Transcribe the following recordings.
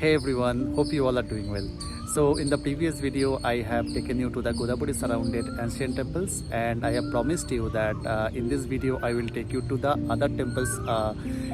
Hey everyone, hope you all are doing well. So in the previous video I have taken you to the Godavari surrounded ancient temples, and I have promised you that in this video I will take you to the other temples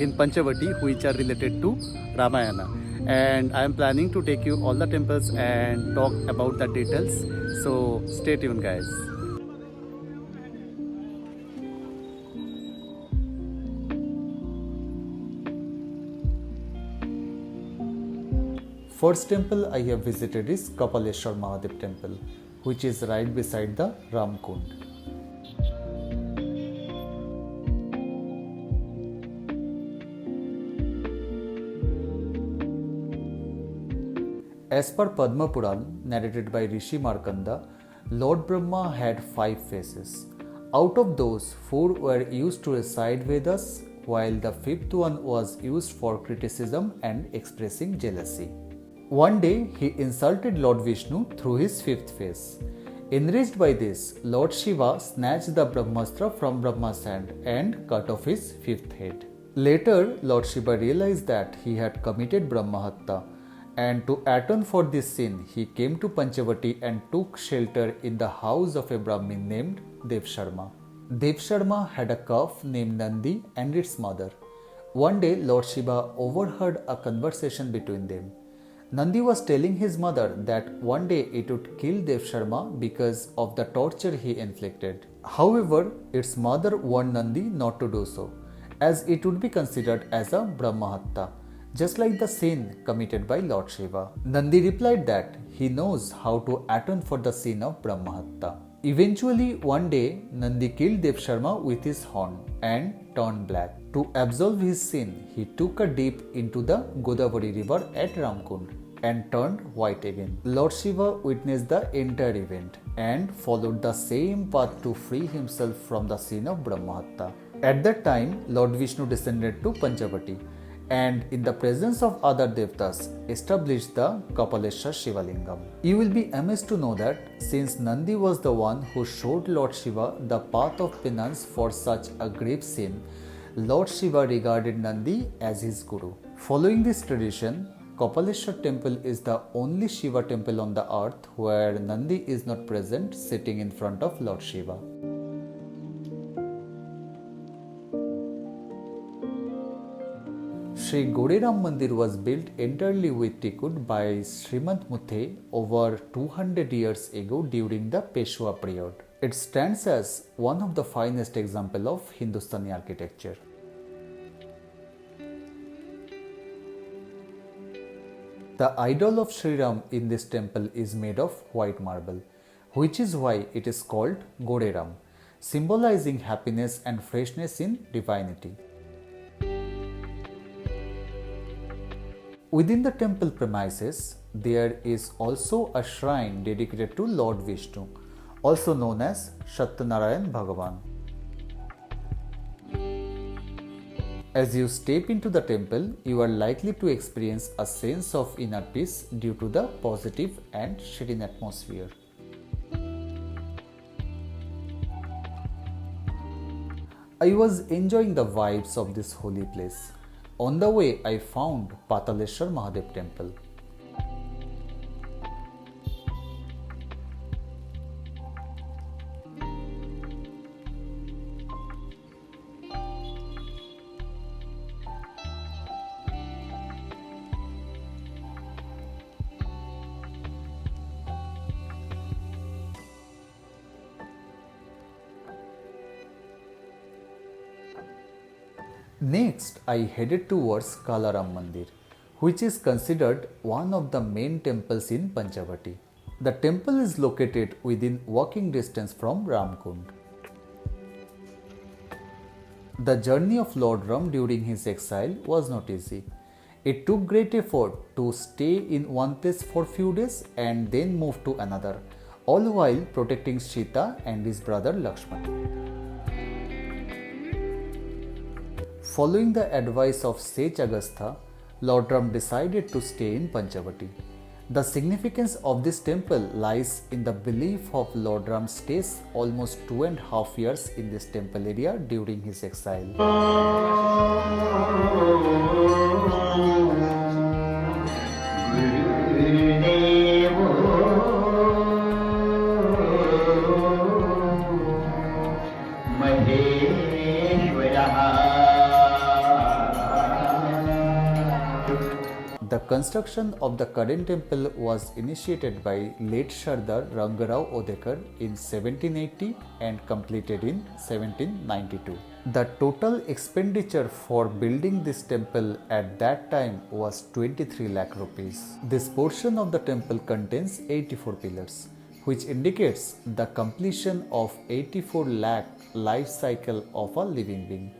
in Panchavati which are related to Ramayana, and I am planning to take you all the temples and talk about the details. So stay tuned guys. First temple I have visited is Kapaleshwar Mahadev temple, which is right beside the Ram Kund. As per Padma Puran, narrated by Rishi Markanda, Lord Brahma had 5 faces. Out of those, 4 were used to recite Vedas, while the 5th one was used for criticism and expressing jealousy. One day, he insulted Lord Vishnu through his 5th face. Enraged by this, Lord Shiva snatched the Brahmastra from Brahma's hand and cut off his 5th head. Later, Lord Shiva realized that he had committed Brahmahatta, and to atone for this sin, he came to Panchavati and took shelter in the house of a Brahmin named Dev Sharma. Dev Sharma had a calf named Nandi and its mother. One day, Lord Shiva overheard a conversation between them. Nandi was telling his mother that one day it would kill Dev Sharma because of the torture he inflicted. However, its mother warned Nandi not to do so, as it would be considered as a Brahmahatta, just like the sin committed by Lord Shiva. Nandi replied that he knows how to atone for the sin of Brahmahatta. Eventually, one day, Nandi killed Dev Sharma with his horn and turned black. To absolve his sin, he took a dip into the Godavari river at Ramkund and turned white again. Lord Shiva witnessed the entire event and followed the same path to free himself from the sin of Brahmahatta. At that time, Lord Vishnu descended to Panchavati and in the presence of other devtas established the Kapaleshwar Shivalingam. You will be amazed to know that since Nandi was the one who showed Lord Shiva the path of penance for such a grave sin, Lord Shiva regarded Nandi as his guru. Following this tradition, Kapaleshwar temple is the only Shiva temple on the earth where Nandi is not present sitting in front of Lord Shiva. Shri Goreram Mandir was built entirely with teakwood by Srimant Muthe over 200 years ago during the Peshwa period. It stands as one of the finest examples of Hindustani architecture. The idol of Sri Ram in this temple is made of white marble, which is why it is called Goreram, symbolizing happiness and freshness in divinity. Within the temple premises, there is also a shrine dedicated to Lord Vishnu, also known as Satyanarayan Bhagavan. As you step into the temple, you are likely to experience a sense of inner peace due to the positive and serene atmosphere. I was enjoying the vibes of this holy place. On the way, I found Pataleshwar Mahadev temple. Next, I headed towards Kaalaram Mandir, which is considered one of the main temples in Panchavati. The temple is located within walking distance from Ramkund. The journey of Lord Ram during his exile was not easy. It took great effort to stay in one place for few days and then move to another, all while protecting Sita and his brother Lakshman. Following the advice of sage Agastha, Lord Ram decided to stay in Panchavati. The significance of this temple lies in the belief of Lord Ram stays almost 2.5 years in this temple area during his exile. The construction of the current temple was initiated by late Sardar Rangarao Odekar in 1780 and completed in 1792. The total expenditure for building this temple at that time was 23 lakh rupees. This portion of the temple contains 84 pillars, which indicates the completion of 84 lakh life cycle of a living being.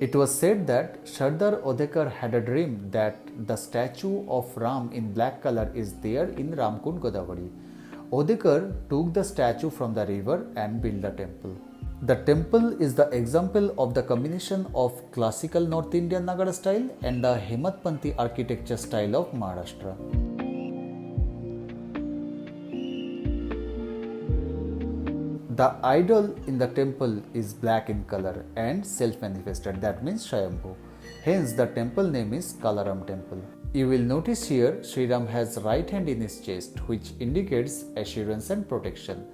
It was said that Sardar Odekar had a dream that the statue of Ram in black color is there in Ramkund Godavari. Odekar took the statue from the river and built the temple. The temple is the example of the combination of classical North Indian Nagara style and the Hematpanthi architecture style of Maharashtra. The idol in the temple is black in color and self-manifested, that means Swayambhu. Hence the temple name is Kaalaram temple. You will notice here Sri Ram has right hand in his chest, which indicates assurance and protection,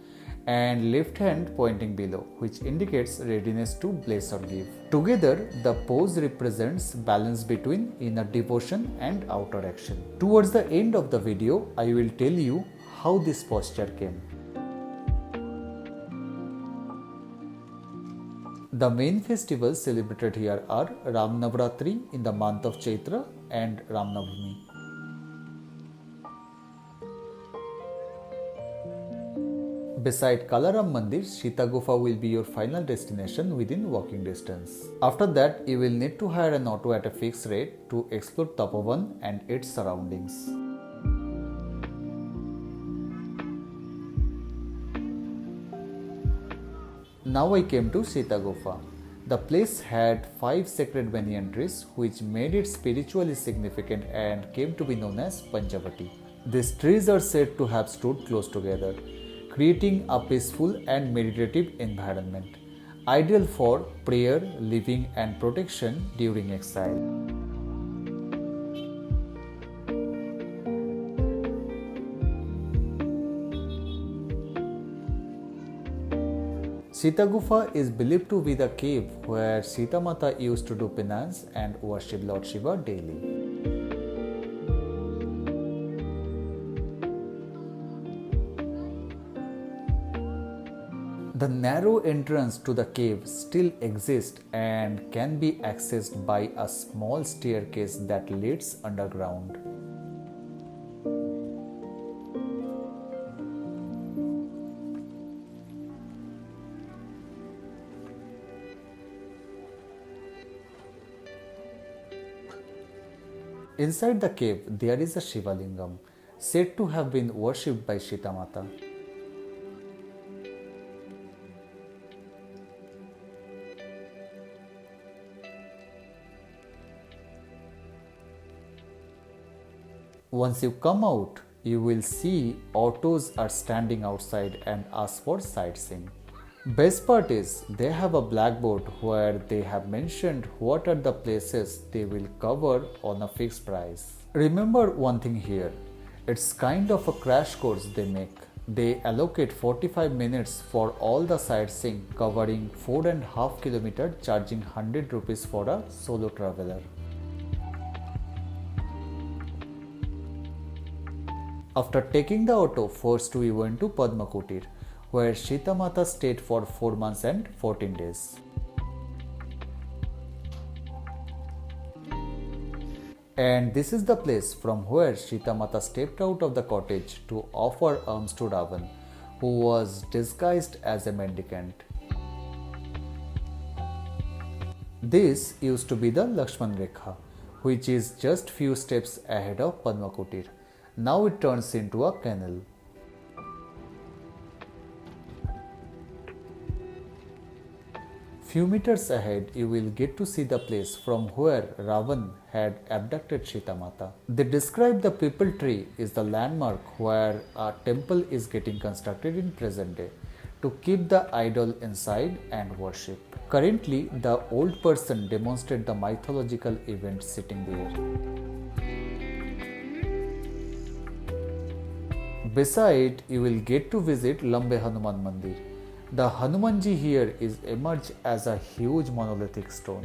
and left hand pointing below, which indicates readiness to bless or give. Together, the pose represents balance between inner devotion and outer action. Towards the end of the video, I will tell you how this posture came. The main festivals celebrated here are Ram Navratri in the month of Chaitra and Ram Navami. Beside Kaalaram Mandir, Sita Gufa will be your final destination within walking distance. After that, you will need to hire an auto at a fixed rate to explore Tapovan and its surroundings. Now I came to Sita Gufa. The place had 5 sacred banyan trees which made it spiritually significant and came to be known as Panchavati. These trees are said to have stood close together, creating a peaceful and meditative environment, ideal for prayer, living and protection during exile. Sita Gufa is believed to be the cave where Sita Mata used to do penance and worship Lord Shiva daily. The narrow entrance to the cave still exists and can be accessed by a small staircase that leads underground. Inside the cave, there is a Shiva Lingam, said to have been worshipped by Sita Mata. Once you come out, you will see autos are standing outside and ask for sightseeing. Best part is they have a blackboard where they have mentioned what are the places they will cover on a fixed price. Remember one thing here, it's kind of a crash course they make. They allocate 45 minutes for all the sightseeing covering 4.5 km, charging 100 rupees for a solo traveler. After taking the auto, first we went to Padma Kutir, where Sita Mata stayed for 4 months and 14 days. And this is the place from where Sita Mata stepped out of the cottage to offer alms to Ravan, who was disguised as a mendicant. This used to be the Lakshman Rekha, which is just few steps ahead of Padma Kutir. Now it turns into a canal. Few meters ahead, you will get to see the place from where Ravan had abducted Sita Mata. They describe the People Tree is the landmark where a temple is getting constructed in present day to keep the idol inside and worship. Currently, the old person demonstrates the mythological event sitting there. Beside, you will get to visit Lambe Hanuman Mandir. The Hanumanji here is emerged as a huge monolithic stone.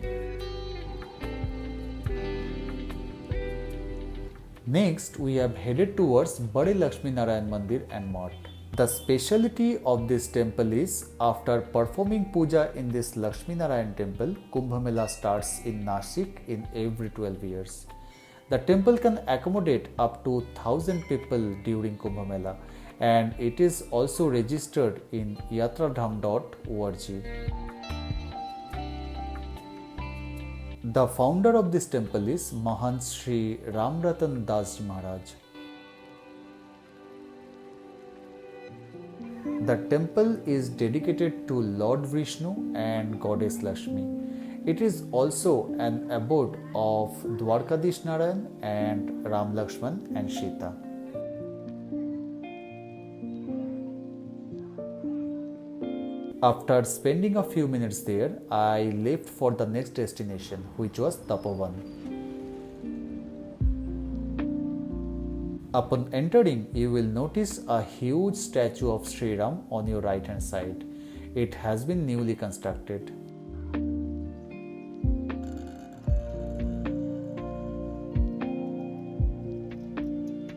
Next, we have headed towards Bade Lakshmi Narayan Mandir and Math. The speciality of this temple is, after performing puja in this Lakshmi Narayan temple, Kumbh Mela starts in Nashik in every 12 years. The temple can accommodate up to 1,000 people during Kumbh Mela, and it is also registered in yatradham.org. The founder of this temple is Mahant Shri Ramratan Das Ji Maharaj. The temple is dedicated to Lord Vishnu and Goddess Lakshmi. It is also an abode of Dwarkadish Narayan and Ram Lakshman and Sita. After spending a few minutes there, I left for the next destination, which was Tapovan. Upon entering, you will notice a huge statue of Sri Ram on your right hand side. It has been newly constructed.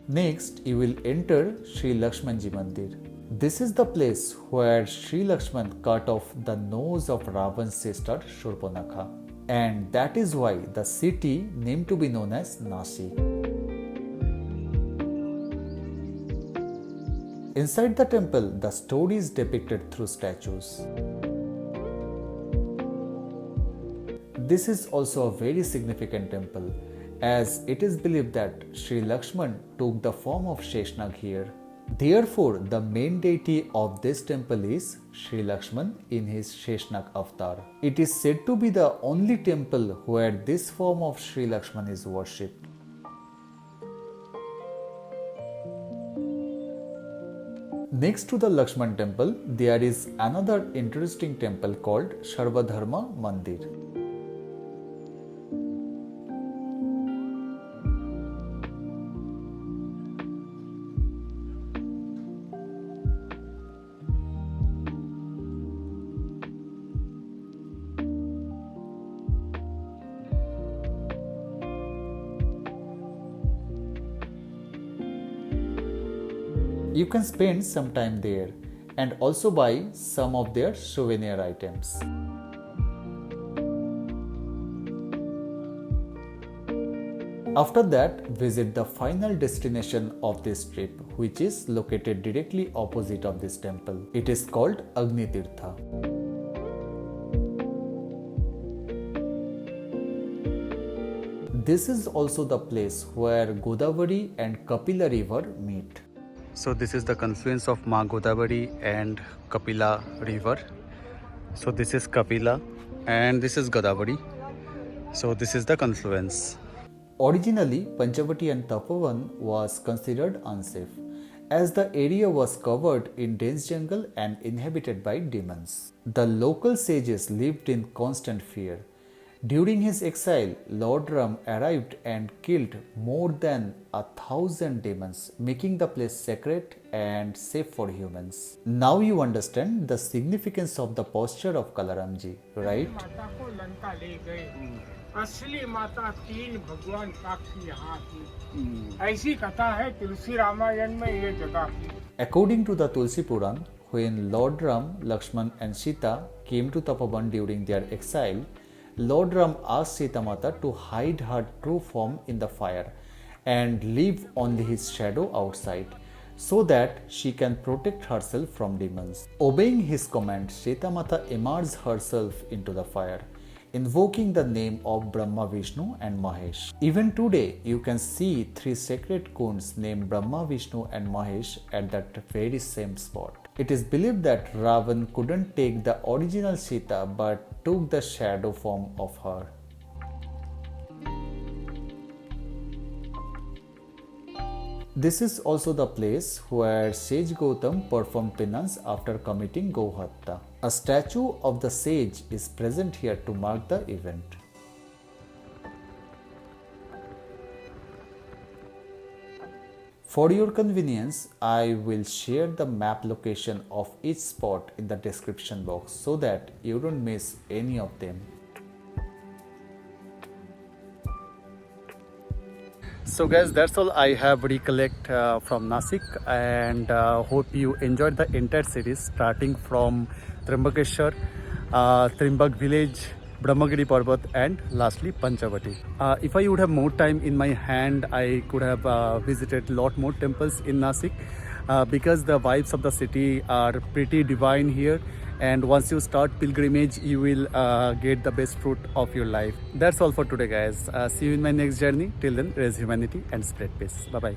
Next, you will enter Sri Lakshmanji Mandir. This is the place where Sri Lakshman cut off the nose of Ravan's sister Shurpanakha, and that is why the city named to be known as Nasik. Inside the temple, the story is depicted through statues. This is also a very significant temple, as it is believed that Sri Lakshman took the form of Sheshnag here. Therefore, the main deity of this temple is Sri Lakshman in his Sheshnag avatar. It is said to be the only temple where this form of Sri Lakshman is worshipped. Next to the Lakshman temple, there is another interesting temple called Sarvadharma Mandir. You can spend some time there and also buy some of their souvenir items. After that, visit the final destination of this trip, which is located directly opposite of this temple. It is called Agni Tirtha. This is also the place where Godavari and Kapila river meet. So this is the confluence of Godavari and Kapila river. So this is Kapila and this is Godavari. So this is the confluence. Originally, Panchavati and Tapovan was considered unsafe, as the area was covered in dense jungle and inhabited by demons. The local sages lived in constant fear. During his exile, Lord Ram arrived and killed more than 1,000 demons, making the place sacred and safe for humans. Now you understand the significance of the posture of Kaalaramji, right? असली माता तीन भगवान साक्षी यहाँ की ऐसी कथा है तुलसी रामायण में ये जगह की. According to the Tulsi Puran, when Lord Ram, Lakshman and Sita came to Tapovan during their exile, Lord Ram asked Sita Mata to hide her true form in the fire and leave only his shadow outside, so that she can protect herself from demons. Obeying his command, Sita Mata immersed herself into the fire, invoking the name of Brahma, Vishnu and Mahesh. Even today, you can see three sacred kunds named Brahma, Vishnu and Mahesh at that very same spot. It is believed that Ravan couldn't take the original Sita but took the shadow form of her. This is also the place where sage Gautam performed penance after committing Gohatta. A statue of the sage is present here to mark the event. For your convenience, I will share the map location of each spot in the description box so that you don't miss any of them. So guys, that's all I have recollect from Nasik, and hope you enjoyed the entire series starting from Trimbakeshwar, Trimbak village, Brahmagiri Parvat, and lastly Panchavati. If I would have more time in my hand, I could have visited lot more temples in Nasik because the vibes of the city are pretty divine here, and once you start pilgrimage you will get the best fruit of your life. That's all for today guys. See you in my next journey. Till then, raise humanity and spread peace. Bye bye.